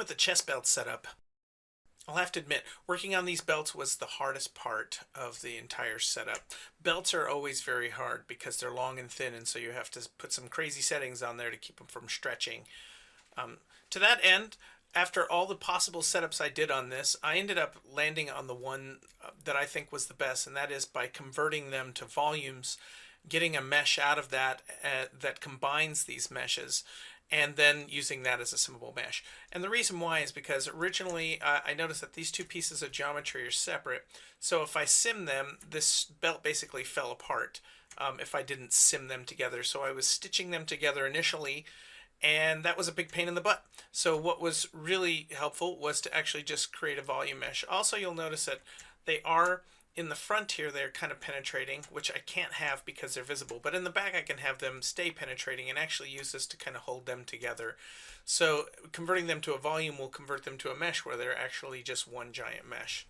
with the chest belt setup, I'll have to admit, working on these belts was the hardest part of the entire setup. Belts are always very hard because they're long and thin, and so you have to put some crazy settings on there to keep them from stretching. To that end, after all the possible setups I did on this, I ended up landing on the one that I think was the best, and that is by converting them to volumes, getting a mesh out of that that combines these meshes, and then using that as a simmable mesh. And the reason why is because originally I noticed that these two pieces of geometry are separate. So if I sim them, this belt basically fell apart if I didn't sim them together. So I was stitching them together initially, and that was a big pain in the butt. So what was really helpful was to actually just create a volume mesh. Also, you'll notice that they are in the front here, they're kind of penetrating, which I can't have because they're visible, but in the back I can have them stay penetrating and actually use this to kind of hold them together. So converting them to a volume will convert them to a mesh where they're actually just one giant mesh.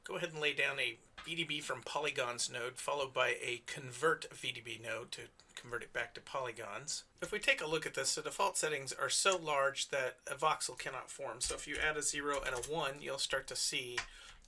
Go ahead and lay down a VDB from polygons node followed by a convert VDB node to convert it back to polygons. If we take a look at this, the default settings are so large that a voxel cannot form. So if you add a 0 and a 1, you'll start to see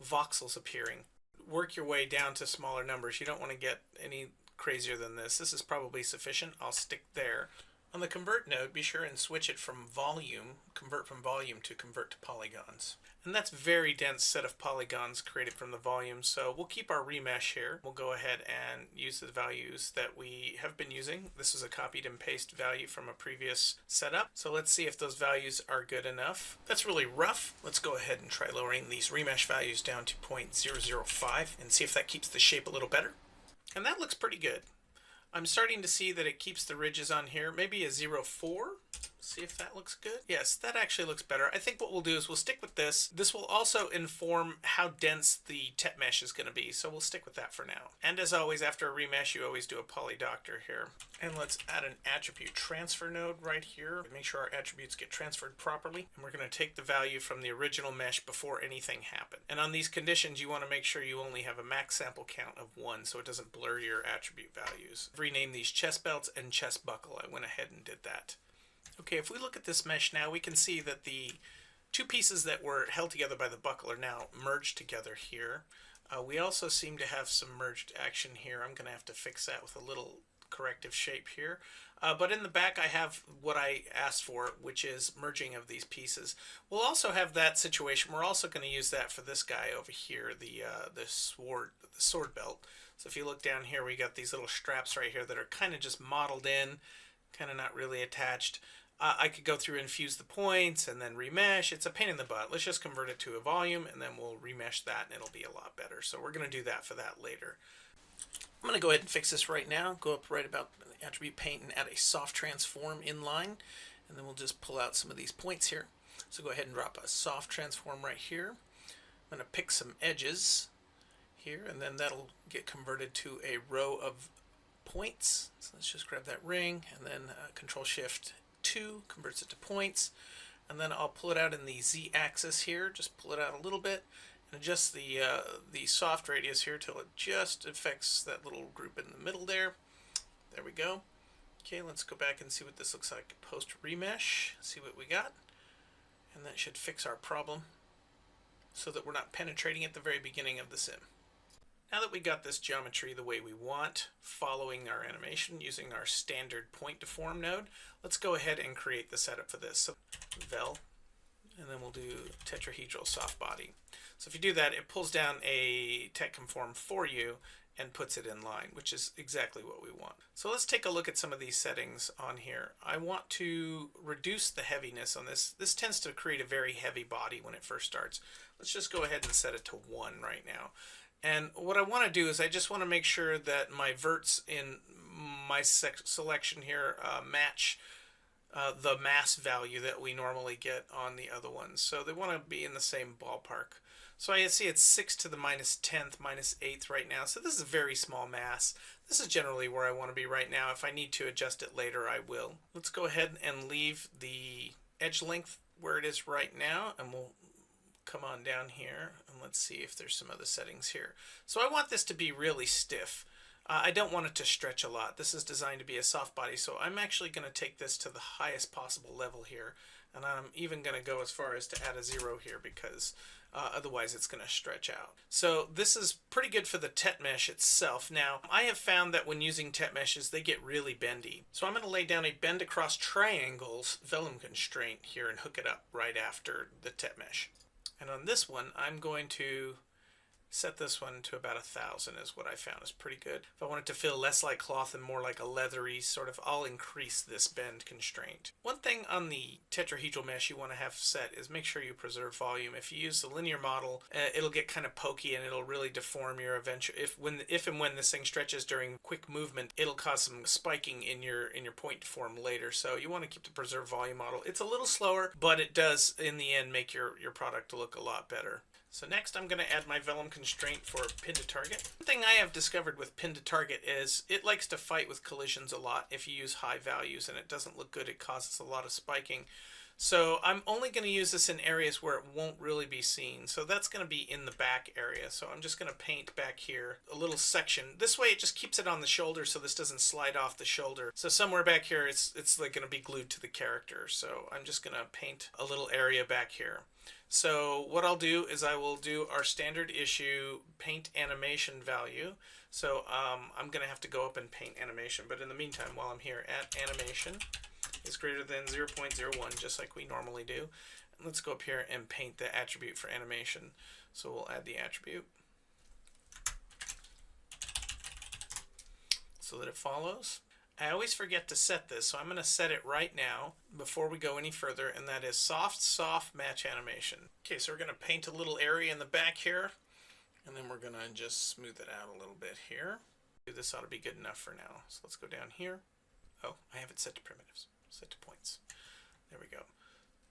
voxels appearing. Work your way down to smaller numbers. You don't want to get any crazier than this. This is probably sufficient. I'll stick there. On the convert node, be sure and switch it from volume, convert from volume to convert to polygons. And that's a very dense set of polygons created from the volume, so we'll keep our remesh here. We'll go ahead and use the values that we have been using. This is a copied and paste value from a previous setup. So let's see if those values are good enough. That's really rough. Let's go ahead and try lowering these remesh values down to 0.005 and see if that keeps the shape a little better. And that looks pretty good. I'm starting to see that it keeps the ridges on here. Maybe a 0.4. See if that looks good. Yes, that actually looks better. I think what we'll do is we'll stick with this. This will also inform how dense the tep mesh is going to be, so we'll stick with that for now. And as always, after a remesh, you always do a poly doctor here. And let's add an attribute transfer node right here. Make sure our attributes get transferred properly. And we're going to take the value from the original mesh before anything happened. And on these conditions, you want to make sure you only have a max sample count of 1 so it doesn't blur your attribute values. I've renamed these chest belts and chest buckle. I went ahead and did that. Okay, if we look at this mesh now, we can see that the two pieces that were held together by the buckle are now merged together here. We also seem to have some merged action here. I'm going to have to fix that with a little corrective shape here. But in the back, I have what I asked for, which is merging of these pieces. We'll also have that situation. We're also going to use that for this guy over here, the sword belt. So if you look down here, we got these little straps right here that are kind of just modeled in, kind of not really attached. I could go through and fuse the points and then remesh. It's a pain in the butt. Let's just convert it to a volume and then we'll remesh that and it'll be a lot better. So we're going to do that for that later. I'm going to go ahead and fix this right now. Go up right about the attribute paint and add a soft transform inline. And then we'll just pull out some of these points here. So go ahead and drop a soft transform right here. I'm going to pick some edges here and then that'll get converted to a row of points. So let's just grab that ring and then Control Shift 2 converts it to points, and then I'll pull it out in the Z-axis here. Just pull it out a little bit and adjust the soft radius here till it just affects that little group in the middle there. There we go. Okay, let's go back and see what this looks like post remesh. See what we got, and that should fix our problem so that we're not penetrating at the very beginning of the sim. Now that we got this geometry the way we want, following our animation using our standard point deform node, let's go ahead and create the setup for this. So vel, and then we'll do tetrahedral soft body. So if you do that, it pulls down a tech conform for you and puts it in line, which is exactly what we want. So let's take a look at some of these settings on here. I want to reduce the heaviness on this. This tends to create a very heavy body when it first starts. Let's just go ahead and set it to 1 right now. And what I want to do is I just want to make sure that my verts in my selection here match the mass value that we normally get on the other ones. So they want to be in the same ballpark. So I see it's 6 to the -10th, -8th right now. So this is a very small mass. This is generally where I want to be right now. If I need to adjust it later, I will. Let's go ahead and leave the edge length where it is right now, and we'll come on down here and let's see if there's some other settings here. So I want this to be really stiff. I don't want it to stretch a lot. This is designed to be a soft body, so I'm actually going to take this to the highest possible level here. And I'm even going to go as far as to add a 0 here because otherwise it's going to stretch out. So this is pretty good for the tet mesh itself. Now, I have found that when using tet meshes, they get really bendy. So I'm going to lay down a bend across triangles vellum constraint here and hook it up right after the tet mesh. And on this one, I'm going to set this one to about 1,000 is what I found is pretty good. If I want it to feel less like cloth and more like a leathery sort of, I'll increase this bend constraint. One thing on the tetrahedral mesh you want to have set is make sure you preserve volume. If you use the linear model, it'll get kind of pokey and it'll really deform your eventual, if and when this thing stretches during quick movement, it'll cause some spiking in your point form later. So you want to keep the preserve volume model. It's a little slower, but it does in the end make your product look a lot better. So next I'm going to add my vellum constraint for pin to target. One thing I have discovered with pin to target is it likes to fight with collisions a lot if you use high values, and it doesn't look good. It causes a lot of spiking. So I'm only going to use this in areas where it won't really be seen. So that's going to be in the back area. So I'm just going to paint back here a little section. This way it just keeps it on the shoulder so this doesn't slide off the shoulder. So somewhere back here it's like going to be glued to the character. So I'm just going to paint a little area back here. So what I'll do is I will do our standard issue paint animation value. So I'm going to have to go up and paint animation. But in the meantime, while I'm here, at animation is greater than 0.01, just like we normally do. And let's go up here and paint the attribute for animation. So we'll add the attribute so that it follows. I always forget to set this, so I'm going to set it right now before we go any further, and that is soft match animation. Okay, so we're going to paint a little area in the back here, and then we're going to just smooth it out a little bit here. This ought to be good enough for now. So let's go down here. Oh, I have it set to primitives, set to points. There we go.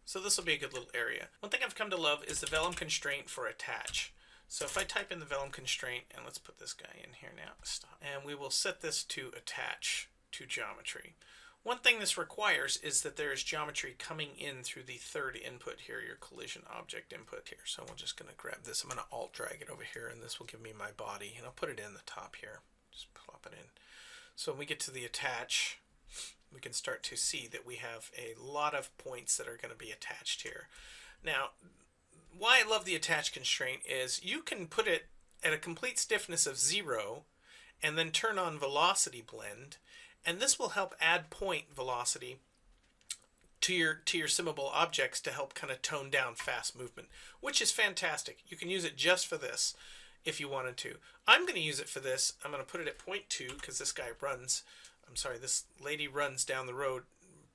So this will be a good little area. One thing I've come to love is the vellum constraint for attach. So if I type in the vellum constraint, and let's put this guy in here now, stop, and we will set this to attach to geometry. One thing this requires is that there is geometry coming in through the third input here, your collision object input here. So I'm just going to grab this. I'm going to alt drag it over here, and this will give me my body, and I'll put it in the top here. Just plop it in. So when we get to the attach, we can start to see that we have a lot of points that are going to be attached here. Now, why I love the attach constraint is you can put it at a complete stiffness of 0 and then turn on velocity blend, and this will help add point velocity to your simmable objects to help kind of tone down fast movement, which is fantastic. You can use it just for this if you wanted to. I'm going to use it for this. I'm going to put it at 0.2 because this guy runs, this lady runs down the road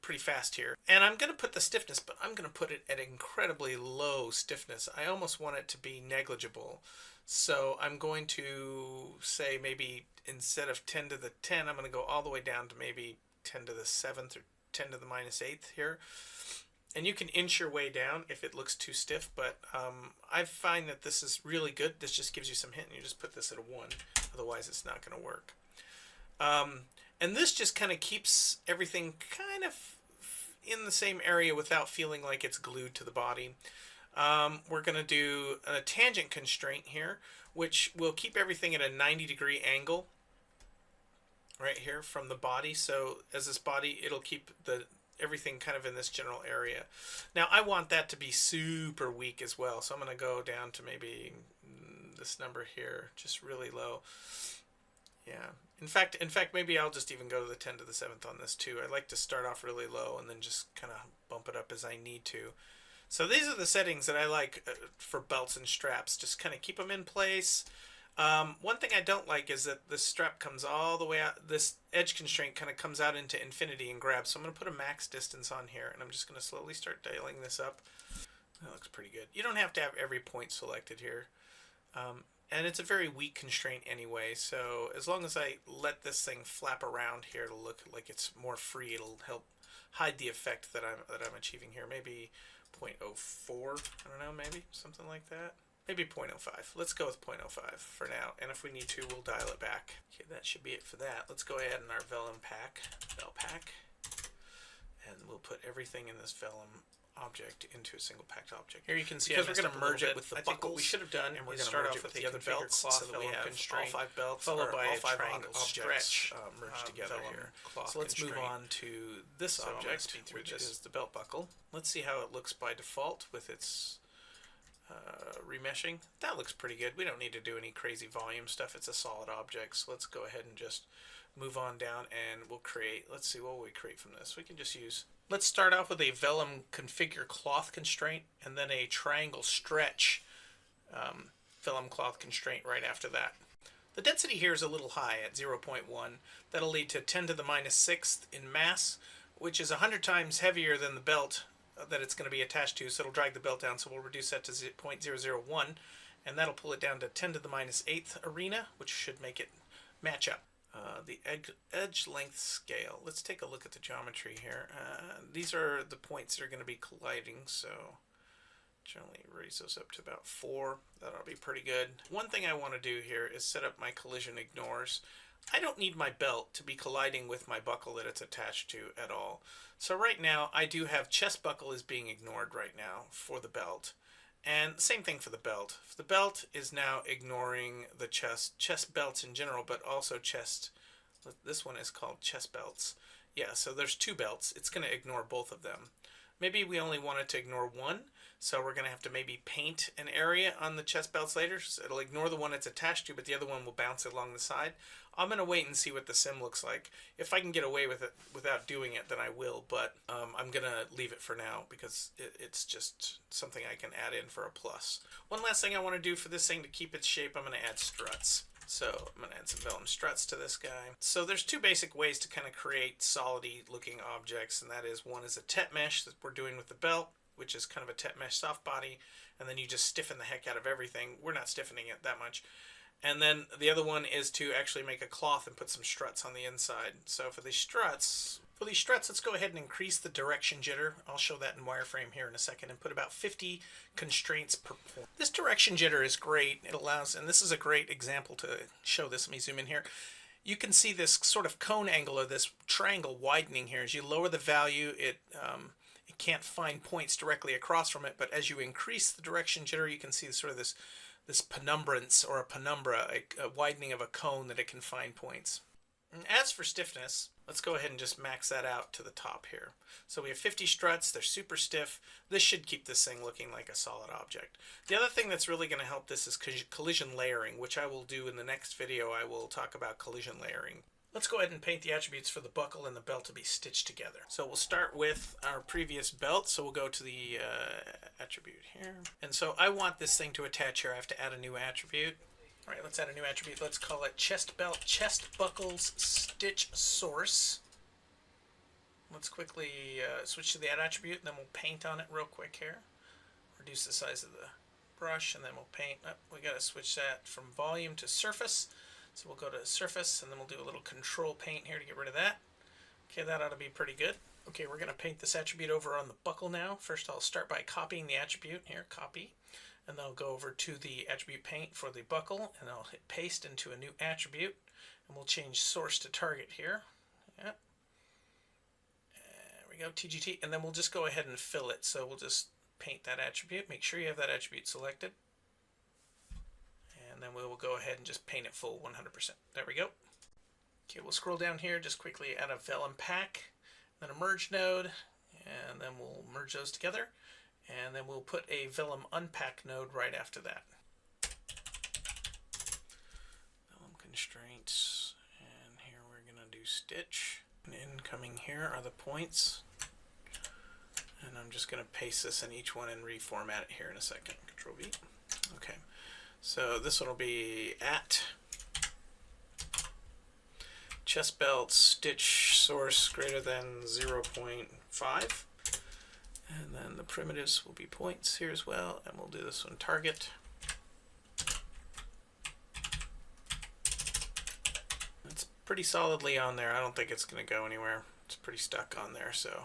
pretty fast here. And I'm going to put the stiffness, but I'm going to put it at incredibly low stiffness. I almost want it to be negligible. So I'm going to say maybe instead of 10 to the 10, I'm going to go all the way down to maybe 10 to the 7th or 10 to the -8th here. And you can inch your way down if it looks too stiff, but I find that this is really good. This just gives you some hint, and you just put this at a 1. Otherwise, it's not going to work. And this just kind of keeps everything kind of in the same area without feeling like it's glued to the body. We're going to do a tangent constraint here, which will keep everything at a 90-degree angle right here from the body. So as this body, it'll keep everything kind of in this general area. Now I want that to be super weak as well, so I'm going to go down to maybe this number here, just really low. Yeah. In fact, maybe I'll just even go to the 10 to the 7th on this too. I like to start off really low and then just kind of bump it up as I need to. So these are the settings that I like for belts and straps. Just kind of keep them in place. One thing I don't like is that this strap comes all the way out. This edge constraint kind of comes out into infinity and grabs. So I'm going to put a max distance on here, and I'm just going to slowly start dialing this up. That looks pretty good. You don't have to have every point selected here. And it's a very weak constraint anyway, so as long as I let this thing flap around here, it'll look like it's more free. It'll help hide the effect that I'm achieving here. Maybe 0.04, I don't know, maybe something like that. Maybe 0.05. Let's go with 0.05 for now, and if we need to, we'll dial it back. Okay, that should be it for that. Let's go ahead in our vellum pack, and we'll put everything in this vellum object into a single packed object. Here you can see because we're going to merge it with the buckles. What we should have done, and we're is going to start merge off it with the the other belts so that we have all 5 belts followed by all a 5 triangle objects stretch merged together here. cloth So let's move constraint. on to this So I'm gonna object, speed through which this. is the belt buckle. Let's see how it looks by default with its remeshing. That looks pretty good. We don't need to do any crazy volume stuff. It's a solid object. So let's go ahead and just move on down, and we'll create, let's see, what will we create from this? We can just use, let's start off with a Vellum configure cloth constraint, and then a triangle stretch Vellum cloth constraint right after that. The density here is a little high at 0.1. That'll lead to 10 to the minus 6th in mass, which is 100 times heavier than the belt that it's going to be attached to, so it'll drag the belt down. So we'll reduce that to 0.001, and that'll pull it down to 10 to the minus 8th arena, which should make it match up. The edge length scale. Let's take a look at the geometry here. These are the points that are going to be colliding, so generally raise those up to about 4. That'll be pretty good. One thing I want to do here is set up my collision ignores. I don't need my belt to be colliding with my buckle that it's attached to at all. So right now I do have chest buckle is being ignored right now for the belt. And same thing for the belt. The belt is now ignoring the chest belts in general, but also chest. This one is called chest belts. Yeah, so there's 2 belts. It's going to ignore both of them. Maybe we only wanted to ignore one, so we're going to have to maybe paint an area on the chest belts later. So it'll ignore the one it's attached to, but the other one will bounce along the side. I'm going to wait and see what the sim looks like. If I can get away with it without doing it, then I will, but I'm going to leave it for now because it's just something I can add in for a plus. One last thing I want to do for this thing to keep its shape, I'm going to add struts. So I'm going to add some Vellum struts to this guy. So there's 2 basic ways to kind of create solid-y looking objects, and that is, one is a tet mesh that we're doing with the belt, which is kind of a tet mesh soft body, and then you just stiffen the heck out of everything. We're not stiffening it that much. And then the other one is to actually make a cloth and put some struts on the inside. So for these struts, let's go ahead and increase the direction jitter. I'll show that in wireframe here in a second, and put about 50 constraints per point. This direction jitter is great. It allows, and this is a great example to show this. Let me zoom in here. You can see this sort of cone angle, or this triangle widening here. As you lower the value, it can't find points directly across from it, but as you increase the direction jitter, you can see sort of this penumbrance, or a penumbra, a widening of a cone that it can find points. And as for stiffness, let's go ahead and just max that out to the top here. So we have 50 struts, they're super stiff. This should keep this thing looking like a solid object. The other thing that's really going to help this is collision layering, which I will do in the next video. I will talk about collision layering. Let's go ahead and paint the attributes for the buckle and the belt to be stitched together. So we'll start with our previous belt. So we'll go to the attribute here. And so I want this thing to attach here. I have to add a new attribute. All right, let's add a new attribute. Let's call it chest belt, chest buckles, stitch source. Let's quickly switch to the add attribute, and then we'll paint on it real quick here. Reduce the size of the brush, and then we'll paint. Oh, we got to switch that from volume to surface. So we'll go to surface, and then we'll do a little control paint here to get rid of that. Okay, that ought to be pretty good. Okay, we're going to paint this attribute over on the buckle now. First, I'll start by copying the attribute here, copy. And then I'll go over to the attribute paint for the buckle, and I'll hit paste into a new attribute. And we'll change source to target here. Yeah. There we go, TGT. And then we'll just go ahead and fill it. So we'll just paint that attribute. Make sure you have that attribute selected. And then we will go ahead and just paint it full 100%. There we go. Okay, we'll scroll down here, just quickly add a Vellum pack, then a merge node, and then we'll merge those together. And then we'll put a Vellum unpack node right after that. Vellum constraints, and here we're going to do stitch. And incoming here are the points. And I'm just going to paste this in each one and reformat it here in a second. Control V. Okay. So this one will be at chest belt stitch source greater than 0.5. And then the primitives will be points here as well. And we'll do this one target. It's pretty solidly on there. I don't think it's going to go anywhere. It's pretty stuck on there. So,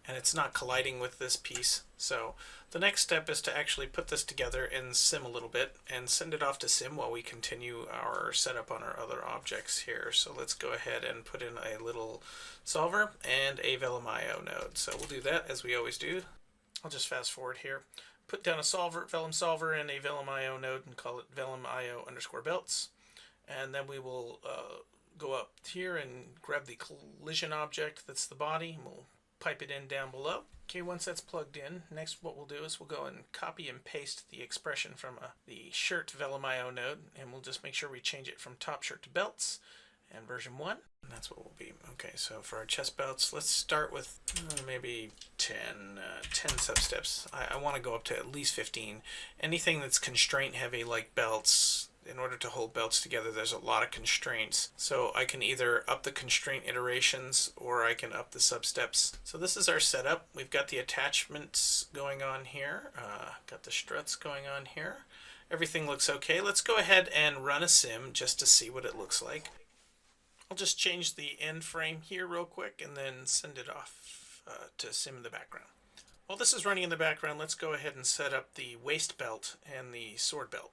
and it's not colliding with this piece. So the next step is to actually put this together in sim a little bit and send it off to sim while we continue our setup on our other objects here. So let's go ahead and put in a little solver and a Vellum IO node. So we'll do that as we always do. I'll just fast forward here. Put down a solver, Vellum solver, and a Vellum IO node and call it Vellum IO underscore belts. And then we will go up here and grab the collision object that's the body, and we'll pipe it in down below. Okay, once that's plugged in, next what we'll do is we'll go and copy and paste the expression from the shirt Vellum IO node, and we'll just make sure we change it from top shirt to belts and version 1. And that's what will be. Okay, so for our chest belts, let's start with maybe 10 sub-steps. I want to go up to at least 15. Anything that's constraint heavy like belts, in order to hold belts together, there's a lot of constraints. So I can either up the constraint iterations or I can up the sub-steps. So this is our setup. We've got the attachments going on here. Got the struts going on here. Everything looks okay. Let's go ahead and run a sim just to see what it looks like. I'll just change the end frame here real quick and then send it off to sim in the background. While this is running in the background, let's go ahead and set up the waist belt and the sword belt.